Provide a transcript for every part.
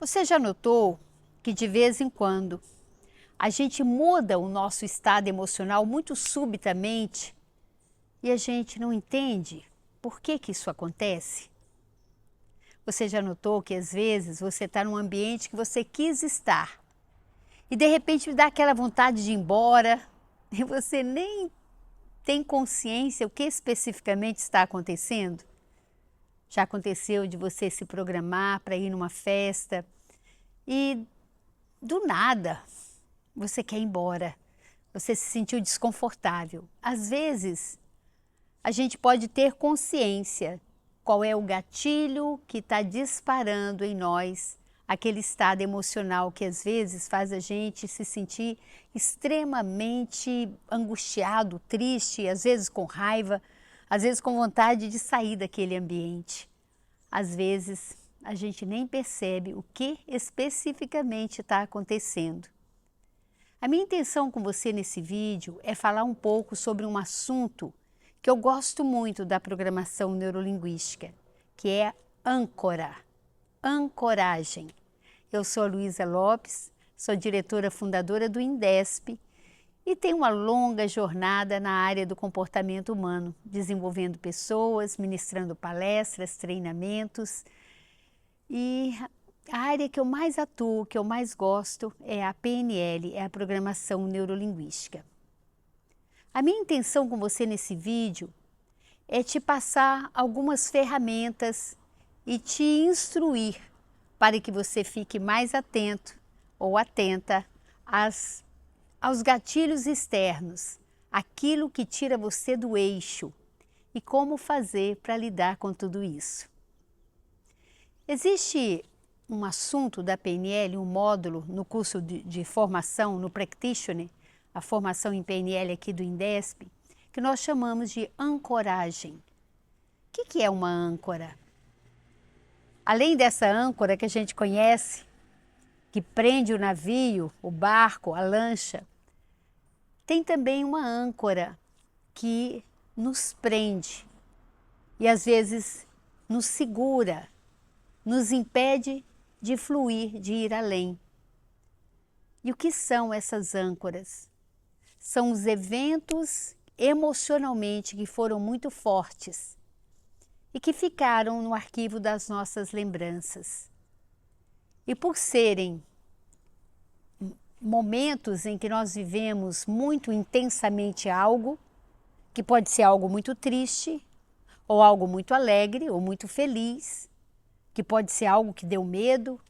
Você já notou que de vez em quando a gente muda o nosso estado emocional muito subitamente e a gente não entende por que isso acontece? Você já notou que às vezes você está num ambiente que você quis estar e de repente dá aquela vontade de ir embora e você nem tem consciência o que especificamente está acontecendo? Já aconteceu de você se programar para ir numa festa e do nada você quer ir embora, você se sentiu desconfortável. Às vezes a gente pode ter consciência qual é o gatilho que está disparando em nós aquele estado emocional que às vezes faz a gente se sentir extremamente angustiado, triste, às vezes com raiva, às vezes com vontade de sair daquele ambiente. Às vezes a gente nem percebe o que especificamente está acontecendo. A minha intenção com você nesse vídeo é falar um pouco sobre um assunto que eu gosto muito da programação neurolinguística, que é âncora, ancoragem. Eu sou a Luísa Lopes, sou diretora fundadora do INDESP e tenho uma longa jornada na área do comportamento humano, desenvolvendo pessoas, ministrando palestras, treinamentos. E a área que eu mais atuo, que eu mais gosto, é a PNL, é a programação neurolinguística. A minha intenção com você nesse vídeo é te passar algumas ferramentas e te instruir para que você fique mais atento ou atenta aos gatilhos externos, aquilo que tira você do eixo e como fazer para lidar com tudo isso. Existe um assunto da PNL, um módulo no curso de formação, no Practitioner, a formação em PNL aqui do INDESP, que nós chamamos de ancoragem. O que é uma âncora? Além dessa âncora que a gente conhece, que prende o navio, o barco, a lancha, tem também uma âncora que nos prende e às vezes nos segura, nos impede de fluir, de ir além. E o que são essas âncoras? São os eventos emocionalmente que foram muito fortes e que ficaram no arquivo das nossas lembranças. E por serem momentos em que nós vivemos muito intensamente algo, que pode ser algo muito triste, ou algo muito alegre, ou muito feliz, que pode ser algo que deu medo,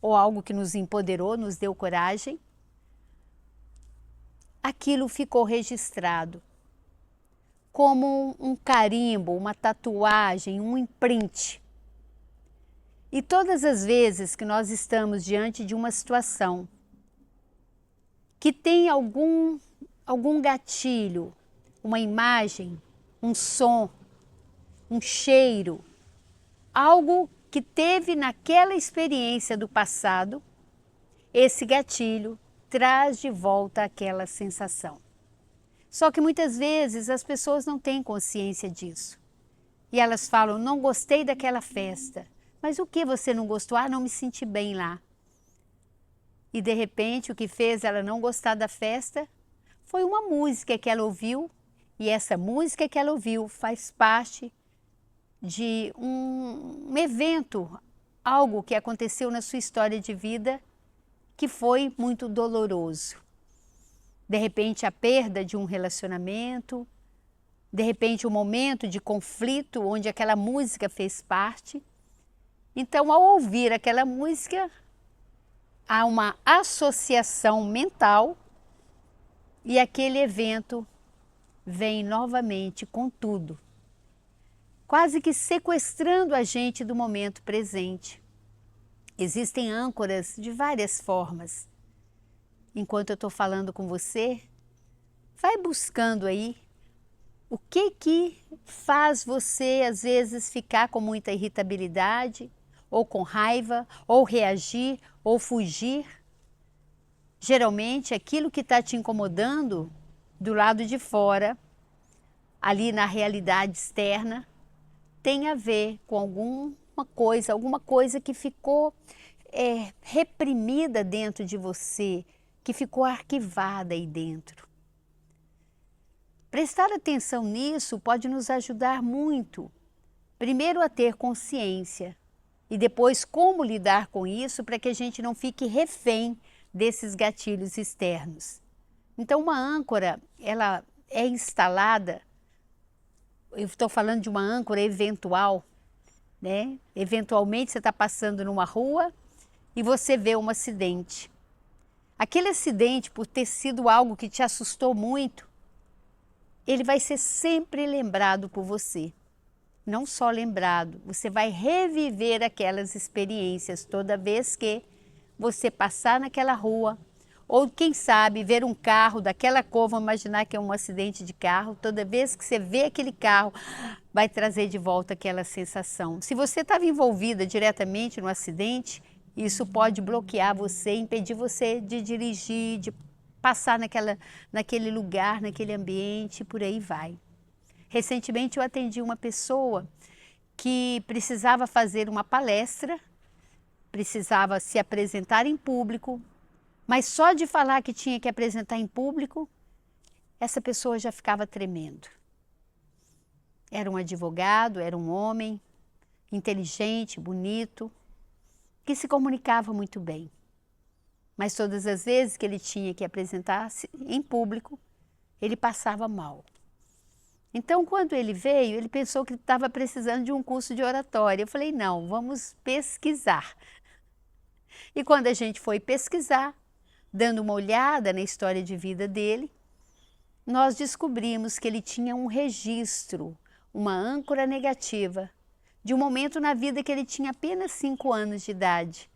ou algo que nos empoderou, nos deu coragem, aquilo ficou registrado como um carimbo, uma tatuagem, um imprint. E todas as vezes que nós estamos diante de uma situação que tem algum gatilho, uma imagem, um som, um cheiro, algo que teve naquela experiência do passado, esse gatilho traz de volta aquela sensação. Só que muitas vezes as pessoas não têm consciência disso. E elas falam, não gostei daquela festa. Mas o que você não gostou? Ah, não me senti bem lá. E de repente o que fez ela não gostar da festa foi uma música que ela ouviu. E essa música que ela ouviu faz parte de um evento, algo que aconteceu na sua história de vida que foi muito doloroso. De repente a perda de um relacionamento, de repente um momento de conflito onde aquela música fez parte. Então ao ouvir aquela música, há uma associação mental e aquele evento vem novamente com tudo, quase que sequestrando a gente do momento presente. Existem âncoras de várias formas. Enquanto eu estou falando com você, vai buscando aí o que faz você às vezes ficar com muita irritabilidade, ou com raiva, ou reagir, ou fugir. Geralmente aquilo que está te incomodando do lado de fora, ali na realidade externa, tem a ver com alguma coisa que ficou reprimida dentro de você, que ficou arquivada aí dentro. Prestar atenção nisso pode nos ajudar muito. Primeiro a ter consciência e depois como lidar com isso para que a gente não fique refém desses gatilhos externos. Então uma âncora, ela é instalada, eu estou falando de uma âncora eventual, né? Eventualmente você está passando numa rua e você vê um acidente. Aquele acidente, por ter sido algo que te assustou muito, ele vai ser sempre lembrado por você. Não só lembrado, você vai reviver aquelas experiências toda vez que você passar naquela rua, ou quem sabe ver um carro daquela cor, vamos imaginar que é um acidente de carro, toda vez que você vê aquele carro, vai trazer de volta aquela sensação. Se você estava envolvida diretamente no acidente, isso pode bloquear você, impedir você de dirigir, de passar naquele lugar, naquele ambiente, por aí vai. Recentemente eu atendi uma pessoa que precisava fazer uma palestra, precisava se apresentar em público, mas só de falar que tinha que apresentar em público, essa pessoa já ficava tremendo. Era um advogado, era um homem inteligente, bonito, que se comunicava muito bem. Mas todas as vezes que ele tinha que apresentar-se em público, ele passava mal. Então, quando ele veio, ele pensou que estava precisando de um curso de oratória. Eu falei, não, vamos pesquisar. E quando a gente foi pesquisar, dando uma olhada na história de vida dele, nós descobrimos que ele tinha um registro, uma âncora negativa, de um momento na vida que ele tinha apenas 5 anos de idade.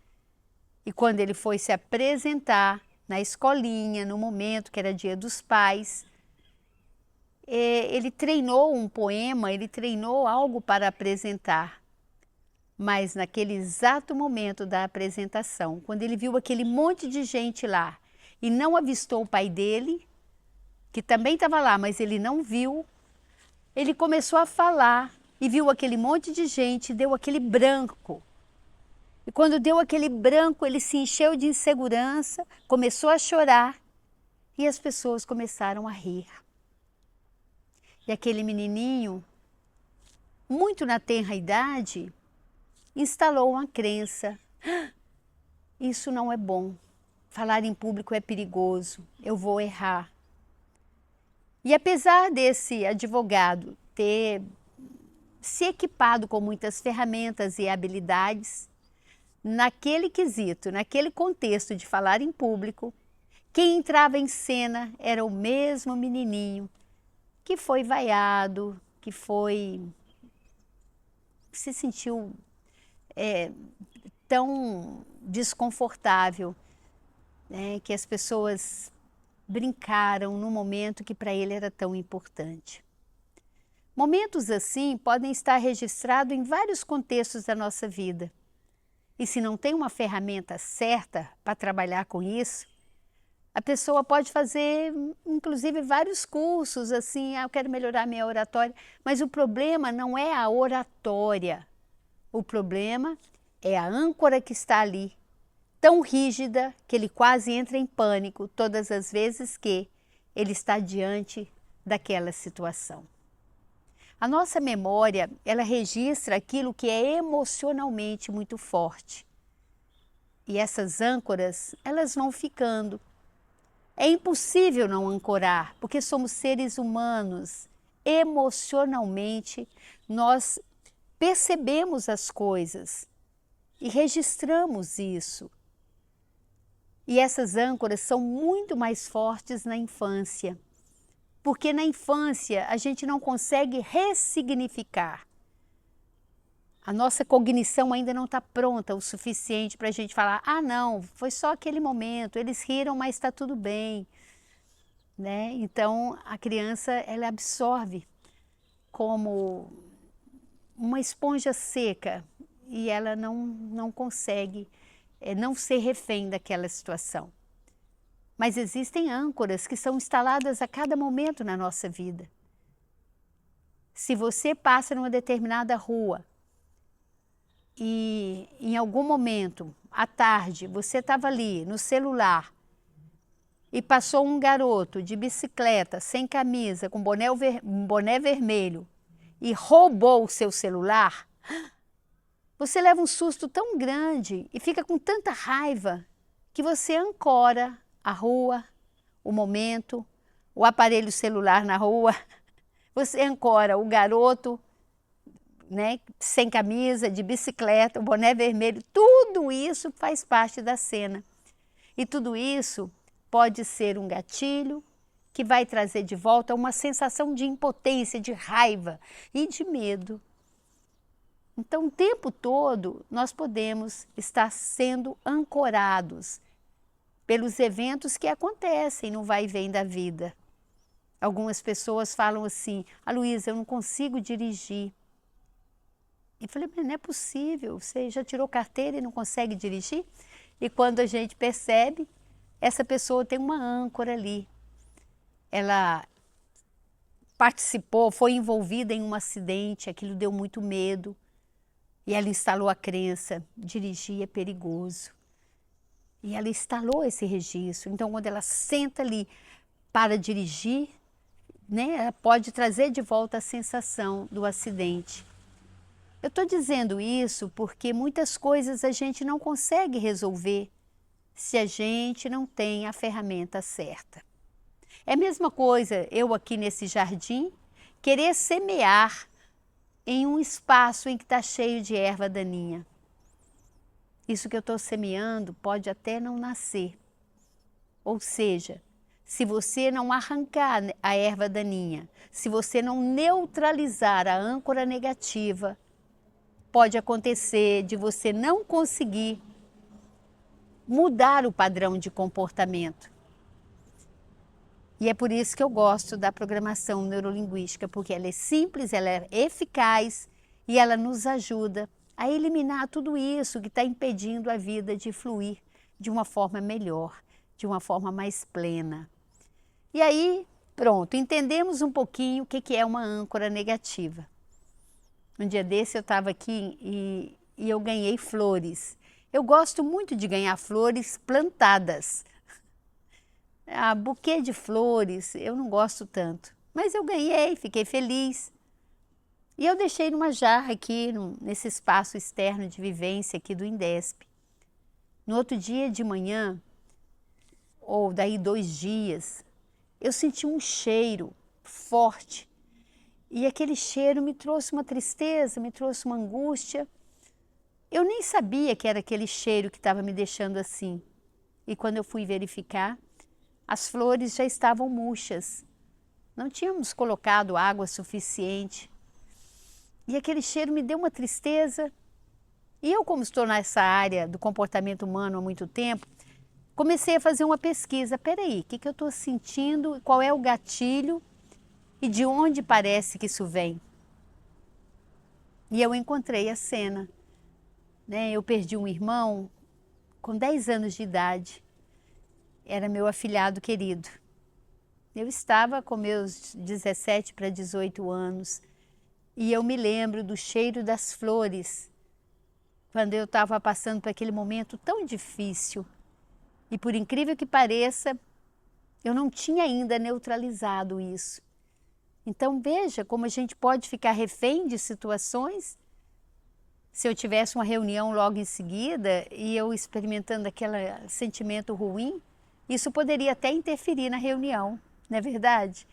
E quando ele foi se apresentar na escolinha, no momento que era Dia dos Pais, ele treinou um poema, ele treinou algo para apresentar. Mas naquele exato momento da apresentação, quando ele viu aquele monte de gente lá e não avistou o pai dele, que também estava lá, mas ele não viu, ele começou a falar e viu aquele monte de gente, deu aquele branco. E quando deu aquele branco, ele se encheu de insegurança, começou a chorar e as pessoas começaram a rir. E aquele menininho, muito na tenra idade, instalou uma crença. Isso não é bom. Falar em público é perigoso. Eu vou errar. E apesar desse advogado ter se equipado com muitas ferramentas e habilidades, naquele quesito, naquele contexto de falar em público, quem entrava em cena era o mesmo menininho que foi vaiado, que se sentiu tão desconfortável, né, que as pessoas brincaram no momento que para ele era tão importante. Momentos assim podem estar registrados em vários contextos da nossa vida. E se não tem uma ferramenta certa para trabalhar com isso, a pessoa pode fazer, inclusive, vários cursos, assim, eu quero melhorar minha oratória, mas o problema não é a oratória, o problema é a âncora que está ali, tão rígida que ele quase entra em pânico todas as vezes que ele está diante daquela situação. A nossa memória, ela registra aquilo que é emocionalmente muito forte. E essas âncoras, elas vão ficando. É impossível não ancorar, porque somos seres humanos. Emocionalmente, nós percebemos as coisas e registramos isso. E essas âncoras são muito mais fortes na infância, porque na infância a gente não consegue ressignificar. A nossa cognição ainda não está pronta o suficiente para a gente falar, ah não, foi só aquele momento, eles riram, mas está tudo bem. Né? Então a criança ela absorve como uma esponja seca e ela não consegue não ser refém daquela situação. Mas existem âncoras que são instaladas a cada momento na nossa vida. Se você passa numa determinada rua e em algum momento à tarde, você estava ali no celular e passou um garoto de bicicleta, sem camisa, com boné vermelho e roubou o seu celular, você leva um susto tão grande e fica com tanta raiva que você ancora a rua, o momento, o aparelho celular na rua, você ancora o garoto, né, sem camisa, de bicicleta, o boné vermelho, tudo isso faz parte da cena. E tudo isso pode ser um gatilho que vai trazer de volta uma sensação de impotência, de raiva e de medo. Então, o tempo todo, nós podemos estar sendo ancorados pelos eventos que acontecem no vai e vem da vida. Algumas pessoas falam assim, Luísa, eu não consigo dirigir. Eu falei, mas não é possível, você já tirou carteira e não consegue dirigir? E quando a gente percebe, essa pessoa tem uma âncora ali. Ela participou, foi envolvida em um acidente, aquilo deu muito medo. E ela instalou a crença, dirigir é perigoso. E ela instalou esse registro. Então, quando ela senta ali para dirigir, né, ela pode trazer de volta a sensação do acidente. Eu estou dizendo isso porque muitas coisas a gente não consegue resolver se a gente não tem a ferramenta certa. É a mesma coisa eu aqui nesse jardim querer semear em um espaço em que está cheio de erva daninha. Isso que eu estou semeando pode até não nascer. Ou seja, se você não arrancar a erva daninha, se você não neutralizar a âncora negativa, pode acontecer de você não conseguir mudar o padrão de comportamento. E é por isso que eu gosto da programação neurolinguística, porque ela é simples, ela é eficaz e ela nos ajuda a eliminar tudo isso que está impedindo a vida de fluir de uma forma melhor, de uma forma mais plena. E aí, pronto, entendemos um pouquinho o que é uma âncora negativa. Um dia desse eu estava aqui e eu ganhei flores. Eu gosto muito de ganhar flores plantadas. Buquê de flores eu não gosto tanto, mas eu ganhei, fiquei feliz. E eu deixei numa jarra aqui, nesse espaço externo de vivência aqui do Indesp. No outro dia de manhã, ou daí 2 dias, eu senti um cheiro forte. E aquele cheiro me trouxe uma tristeza, me trouxe uma angústia. Eu nem sabia que era aquele cheiro que estava me deixando assim. E quando eu fui verificar, as flores já estavam murchas. Não tínhamos colocado água suficiente. E aquele cheiro me deu uma tristeza. E eu, como estou nessa área do comportamento humano há muito tempo, comecei a fazer uma pesquisa. Espera aí, o que eu estou sentindo? Qual é o gatilho? E de onde parece que isso vem? E eu encontrei a cena. Né? Eu perdi um irmão com 10 anos de idade. Era meu afilhado querido. Eu estava com meus 17 para 18 anos e eu me lembro do cheiro das flores quando eu estava passando por aquele momento tão difícil. E por incrível que pareça, eu não tinha ainda neutralizado isso. Então veja como a gente pode ficar refém de situações. Se eu tivesse uma reunião logo em seguida e eu experimentando aquele sentimento ruim, isso poderia até interferir na reunião, não é verdade?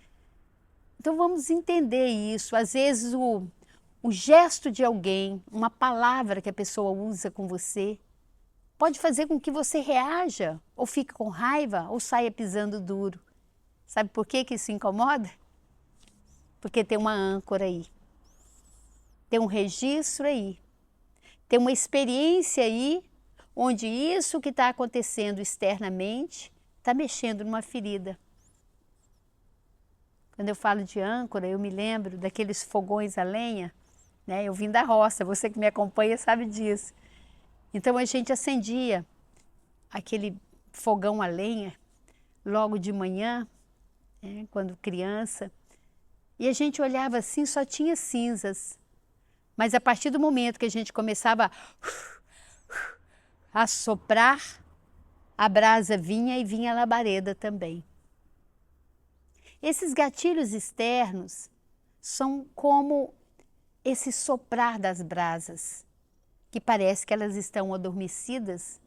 Então vamos entender isso. Às vezes o gesto de alguém, uma palavra que a pessoa usa com você, pode fazer com que você reaja, ou fique com raiva, ou saia pisando duro. Sabe por que isso incomoda? Porque tem uma âncora aí, tem um registro aí, tem uma experiência aí, onde isso que está acontecendo externamente está mexendo numa ferida. Quando eu falo de âncora, eu me lembro daqueles fogões a lenha, né? Eu vim da roça, você que me acompanha sabe disso. Então a gente acendia aquele fogão a lenha logo de manhã, né? Quando criança, e a gente olhava assim, só tinha cinzas. Mas a partir do momento que a gente começava assoprar, a brasa vinha e vinha a labareda também. Esses gatilhos externos são como esse soprar das brasas, que parece que elas estão adormecidas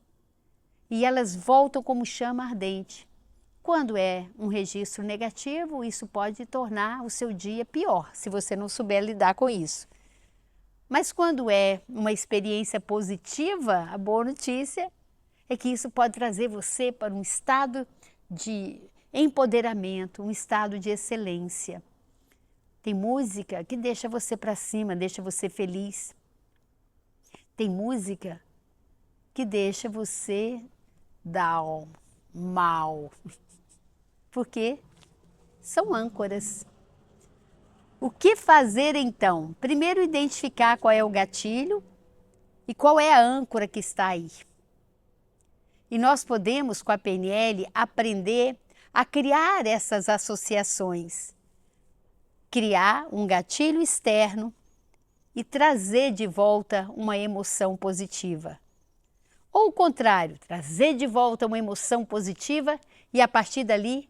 e elas voltam como chama ardente. Quando é um registro negativo, isso pode tornar o seu dia pior, se você não souber lidar com isso. Mas quando é uma experiência positiva, a boa notícia é que isso pode trazer você para um estado de empoderamento, um estado de excelência. Tem música que deixa você para cima, deixa você feliz. Tem música que deixa você down, mal. Porque são âncoras. O que fazer então? Primeiro identificar qual é o gatilho e qual é a âncora que está aí. E nós podemos, com a PNL, aprender a criar essas associações. Criar um gatilho externo e trazer de volta uma emoção positiva. Ou o contrário, trazer de volta uma emoção positiva e a partir dali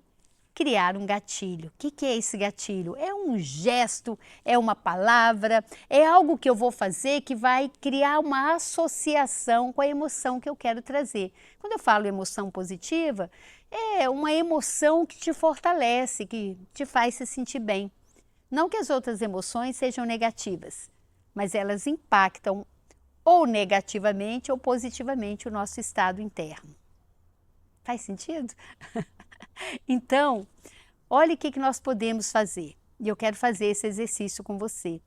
criar um gatilho. O que é esse gatilho? É um gesto, é uma palavra, é algo que eu vou fazer que vai criar uma associação com a emoção que eu quero trazer. Quando eu falo emoção positiva, é uma emoção que te fortalece, que te faz se sentir bem. Não que as outras emoções sejam negativas, mas elas impactam ou negativamente ou positivamente o nosso estado interno. Faz sentido? Então, olha o que nós podemos fazer. E eu quero fazer esse exercício com você.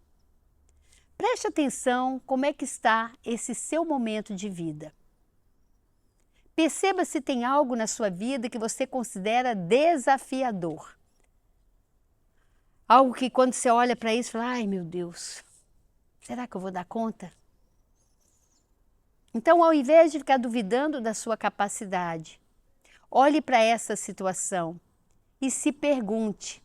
Preste atenção como é que está esse seu momento de vida. Perceba se tem algo na sua vida que você considera desafiador. Algo que quando você olha para isso, fala, ai meu Deus, será que eu vou dar conta? Então, ao invés de ficar duvidando da sua capacidade, olhe para essa situação e se pergunte,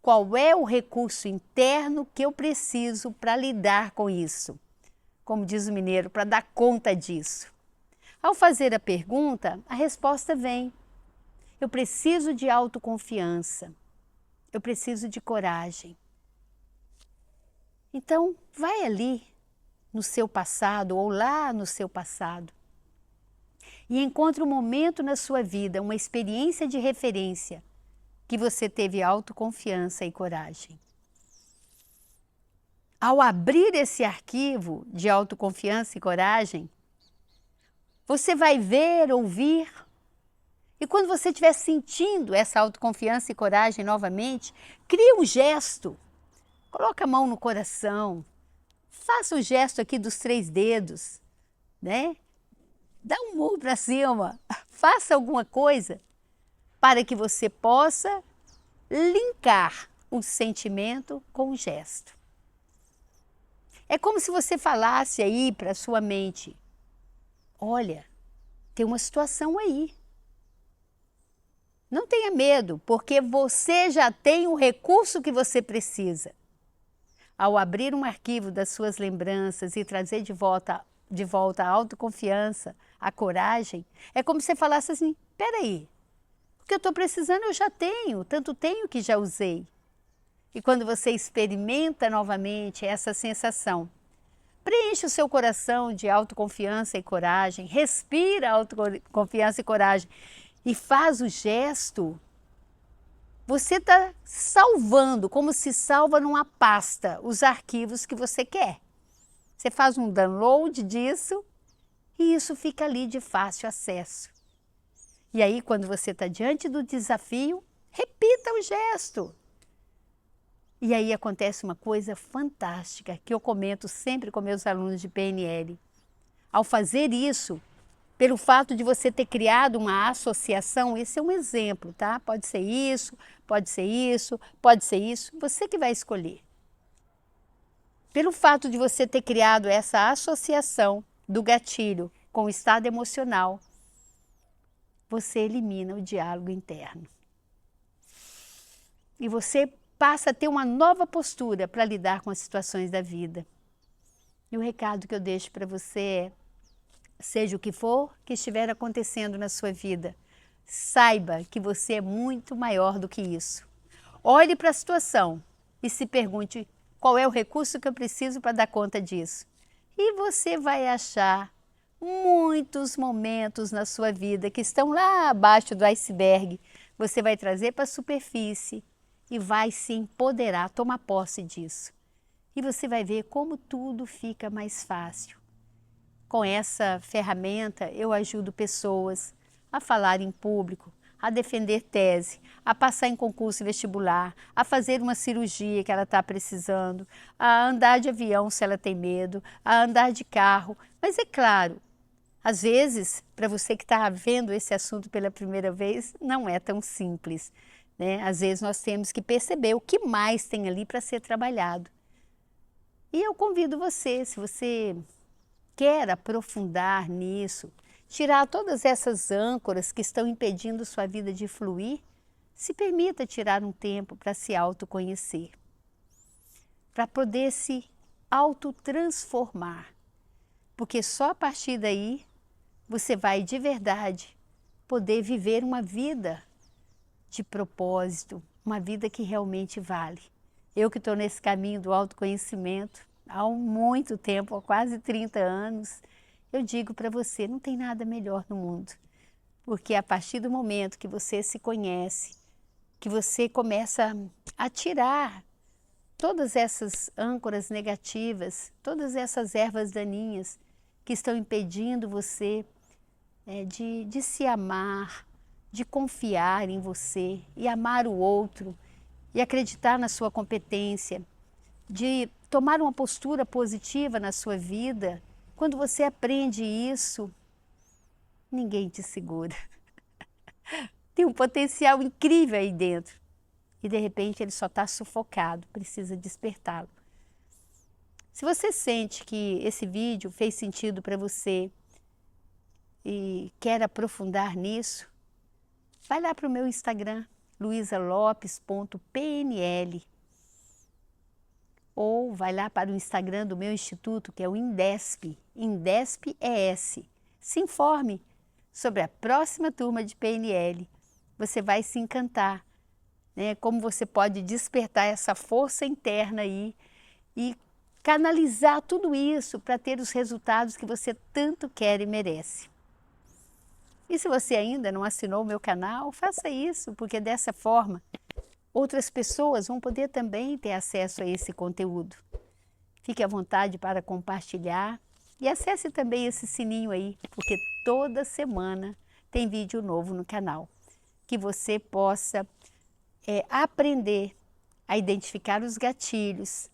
qual é o recurso interno que eu preciso para lidar com isso? Como diz o mineiro, para dar conta disso. Ao fazer a pergunta, a resposta vem. Eu preciso de autoconfiança. Eu preciso de coragem. Então, vai ali no seu passado ou lá no seu passado e encontre um momento na sua vida, uma experiência de referência que você teve autoconfiança e coragem. Ao abrir esse arquivo de autoconfiança e coragem, você vai ver, ouvir, e quando você estiver sentindo essa autoconfiança e coragem novamente, crie um gesto, coloque a mão no coração, faça o gesto aqui dos 3 dedos, né? Dá um murro para cima, faça alguma coisa para que você possa linkar o sentimento com o gesto. É como se você falasse aí para a sua mente, olha, tem uma situação aí. Não tenha medo, porque você já tem o recurso que você precisa. Ao abrir um arquivo das suas lembranças e trazer de volta a autoconfiança, a coragem, é como se você falasse assim, peraí, o que eu estou precisando eu já tenho, tanto tenho que já usei. E quando você experimenta novamente essa sensação, preenche o seu coração de autoconfiança e coragem, respira autoconfiança e coragem e faz o gesto, você está salvando, como se salva numa pasta, os arquivos que você quer. Você faz um download disso e isso fica ali de fácil acesso. E aí, quando você está diante do desafio, repita o gesto. E aí acontece uma coisa fantástica que eu comento sempre com meus alunos de PNL. Ao fazer isso, pelo fato de você ter criado uma associação, esse é um exemplo, tá? Pode ser isso, pode ser isso, pode ser isso, você que vai escolher. Pelo fato de você ter criado essa associação do gatilho com o estado emocional, você elimina o diálogo interno. E você passa a ter uma nova postura para lidar com as situações da vida. E o recado que eu deixo para você é, Seja o que for que estiver acontecendo na sua vida, saiba que você é muito maior do que isso. Olhe para a situação e se pergunte qual é o recurso que eu preciso para dar conta disso. E você vai achar muitos momentos na sua vida que estão lá abaixo do iceberg. Você vai trazer para a superfície e vai se empoderar, tomar posse disso. E você vai ver como tudo fica mais fácil. Com essa ferramenta, eu ajudo pessoas a falar em público, a defender tese, a passar em concurso vestibular, a fazer uma cirurgia que ela está precisando, a andar de avião se ela tem medo, a andar de carro. Mas é claro, às vezes, para você que está vendo esse assunto pela primeira vez, não é tão simples, né? Às vezes nós temos que perceber o que mais tem ali para ser trabalhado. E eu convido você, se você quer aprofundar nisso, tirar todas essas âncoras que estão impedindo sua vida de fluir, se permita tirar um tempo para se autoconhecer, para poder se autotransformar, porque só a partir daí você vai de verdade poder viver uma vida de propósito, uma vida que realmente vale. Eu que estou nesse caminho do autoconhecimento há muito tempo, há quase 30 anos, eu digo para você, não tem nada melhor no mundo. Porque a partir do momento que você se conhece, que você começa a tirar todas essas âncoras negativas, todas essas ervas daninhas que estão impedindo você de se amar, de confiar em você e amar o outro e acreditar na sua competência, de tomar uma postura positiva na sua vida. Quando você aprende isso, ninguém te segura. Tem um potencial incrível aí dentro e de repente ele só está sufocado, precisa despertá-lo. Se você sente que esse vídeo fez sentido para você e quer aprofundar nisso, vai lá para o meu Instagram, luisalopes.pnl, ou vai lá para o Instagram do meu instituto, que é o Indesp, Indesp ES. Se informe sobre a próxima turma de PNL. Você vai se encantar, né? Como você pode despertar essa força interna aí e canalizar tudo isso para ter os resultados que você tanto quer e merece. E se você ainda não assinou o meu canal, faça isso, porque dessa forma outras pessoas vão poder também ter acesso a esse conteúdo. Fique à vontade para compartilhar e acesse também esse sininho aí, porque toda semana tem vídeo novo no canal. Que você possa aprender a identificar os gatilhos,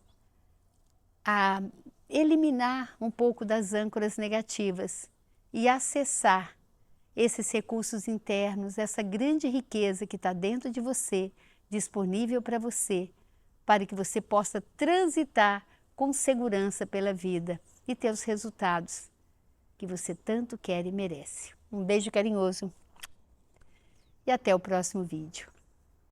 a eliminar um pouco das âncoras negativas e acessar esses recursos internos, essa grande riqueza que está dentro de você, disponível para você, para que você possa transitar com segurança pela vida e ter os resultados que você tanto quer e merece. Um beijo carinhoso e até o próximo vídeo.